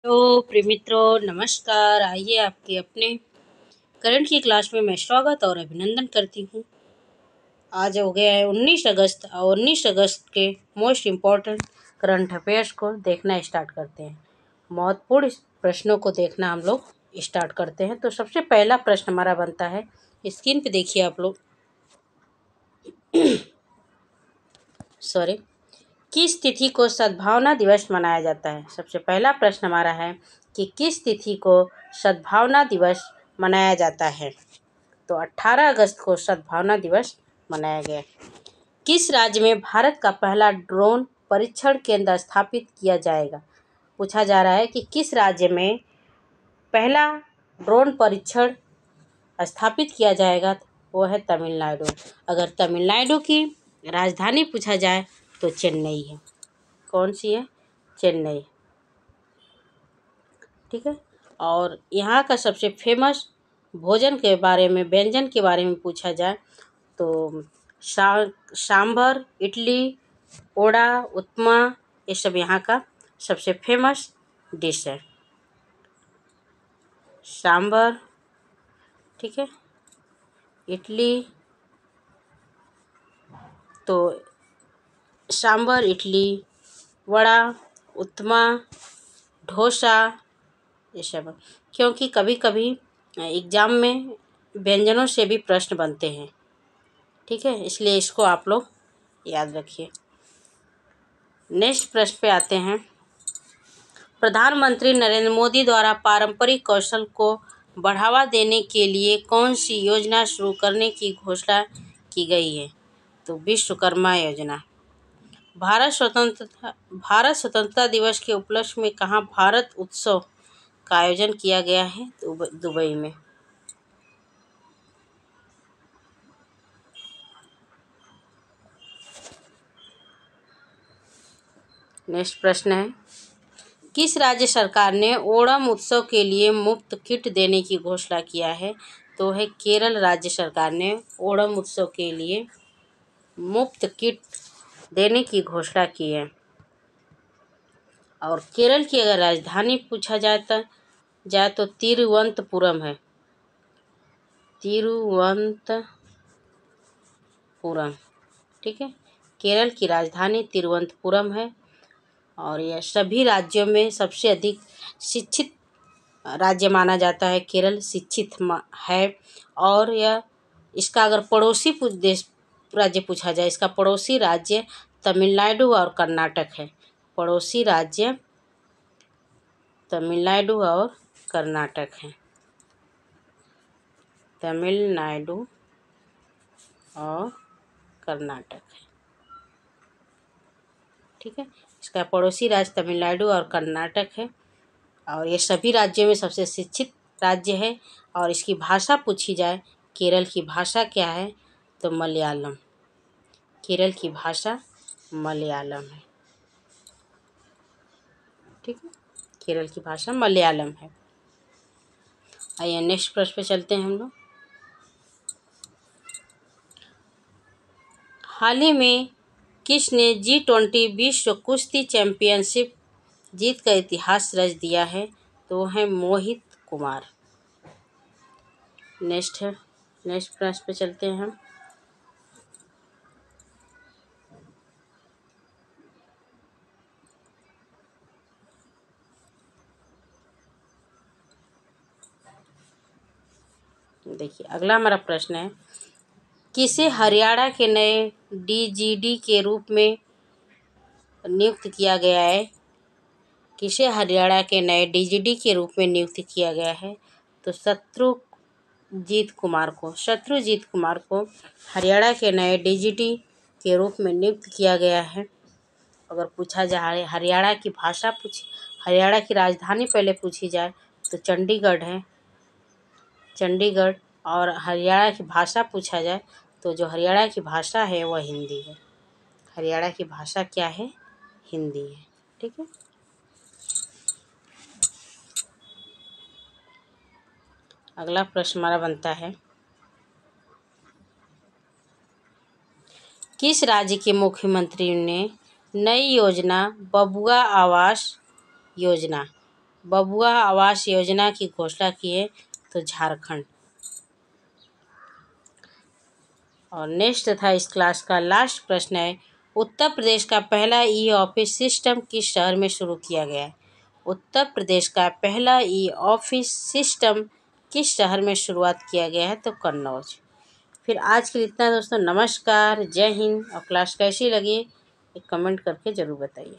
तो प्रिय मित्रों, नमस्कार। आइए आपके अपने करंट की क्लास में मैं स्वागत और अभिनंदन करती हूँ। आज हो गया है 19 अगस्त और 19 अगस्त के मोस्ट इम्पॉर्टेंट करंट अफेयर्स को देखना स्टार्ट करते हैं। महत्वपूर्ण प्रश्नों को देखना हम लोग स्टार्ट करते हैं। तो सबसे पहला प्रश्न हमारा बनता है, स्क्रीन पे देखिए आप लोग। किस तिथि को सद्भावना दिवस मनाया जाता है? सबसे पहला प्रश्न हमारा है कि किस तिथि को सद्भावना दिवस मनाया जाता है? तो 18 अगस्त को सद्भावना दिवस मनाया गया। किस राज्य में भारत का पहला ड्रोन परीक्षण केंद्र स्थापित किया जाएगा? पूछा जा रहा है कि किस राज्य में पहला ड्रोन परीक्षण स्थापित किया जाएगा? वो है तमिलनाडु। अगर तमिलनाडु की राजधानी पूछा जाए तो चेन्नई है। कौन सी है? चेन्नई। ठीक है। और यहाँ का सबसे फेमस भोजन के बारे में, व्यंजन के बारे में पूछा जाए तो सांभर, इडली, वड़ा, उपमा, ये सब यहाँ का सबसे फेमस डिश है। सांभर, ठीक है, इडली, तो सांभर, इडली, वड़ा, उपमा, डोसा, ये सब। क्योंकि कभी कभी एग्ज़ाम में व्यंजनों से भी प्रश्न बनते हैं। ठीक है, इसलिए इसको आप लोग याद रखिए। नेक्स्ट प्रश्न पे आते हैं। प्रधानमंत्री नरेंद्र मोदी द्वारा पारंपरिक कौशल को बढ़ावा देने के लिए कौन सी योजना शुरू करने की घोषणा की गई है? तो विश्वकर्मा योजना। भारत स्वतंत्रता दिवस के उपलक्ष्य में कहाँ भारत उत्सव का आयोजन किया गया है? दुबई में। नेक्स्ट प्रश्न है, किस राज्य सरकार ने ओणम उत्सव के लिए मुफ्त किट देने की घोषणा किया है? तो है केरल राज्य सरकार ने ओणम उत्सव के लिए मुफ्त किट देने की घोषणा की है। और केरल की अगर राजधानी पूछा जाए तो तिरुवनंतपुरम है। तिरुवनंतपुरम, ठीक है। केरल की राजधानी तिरुवनंतपुरम है। और यह सभी राज्यों में सबसे अधिक शिक्षित राज्य माना जाता है। केरल शिक्षित है। और यह इसका अगर पड़ोसी देश राज्य पूछा जाए, इसका पड़ोसी राज्य तमिलनाडु और कर्नाटक है। पड़ोसी राज्य तमिलनाडु और कर्नाटक है। तमिलनाडु और कर्नाटक है, ठीक है। इसका पड़ोसी राज्य तमिलनाडु और कर्नाटक है। और ये सभी राज्यों में सबसे शिक्षित राज्य है। और इसकी भाषा पूछी जाए, केरल की भाषा क्या है? तो मलयालम। केरल की भाषा मलयालम है, ठीक है। केरल की भाषा मलयालम है। आइए नेक्स्ट प्रश्न पे चलते हैं हम लोग। हाल ही में किसने G20 विश्व कुश्ती चैंपियनशिप जीत का इतिहास रच दिया है? तो है मोहित कुमार। नेक्स्ट प्रश्न पे चलते हैं हम। देखिए, अगला हमारा प्रश्न है, किसे हरियाणा के नए DGD के रूप में नियुक्त किया गया है? किसे हरियाणा के नए DGD के रूप में नियुक्त किया गया है? तो शत्रुजीत कुमार को हरियाणा के नए DGD के रूप में नियुक्त किया गया है। अगर पूछा जाए हरियाणा की राजधानी पहले पूछी जाए तो चंडीगढ़ है। और हरियाणा की भाषा पूछा जाए तो जो हरियाणा की भाषा है वह हिंदी है। हरियाणा की भाषा क्या है? हिंदी है, ठीक है। अगला प्रश्न हमारा बनता है, किस राज्य के मुख्यमंत्री ने नई योजना बबुआ आवास योजना बबुआ आवास योजना की घोषणा की है? तो झारखंड। और नेक्स्ट तथा इस क्लास का लास्ट प्रश्न है, उत्तर प्रदेश का पहला ई ऑफिस सिस्टम किस शहर में शुरू किया गया है? उत्तर प्रदेश का पहला ई ऑफिस सिस्टम किस शहर में शुरुआत किया गया है? तो कन्नौज। फिर आज के लिए इतना दोस्तों, नमस्कार, जय हिंद। और क्लास कैसी लगी एक कमेंट करके ज़रूर बताइए।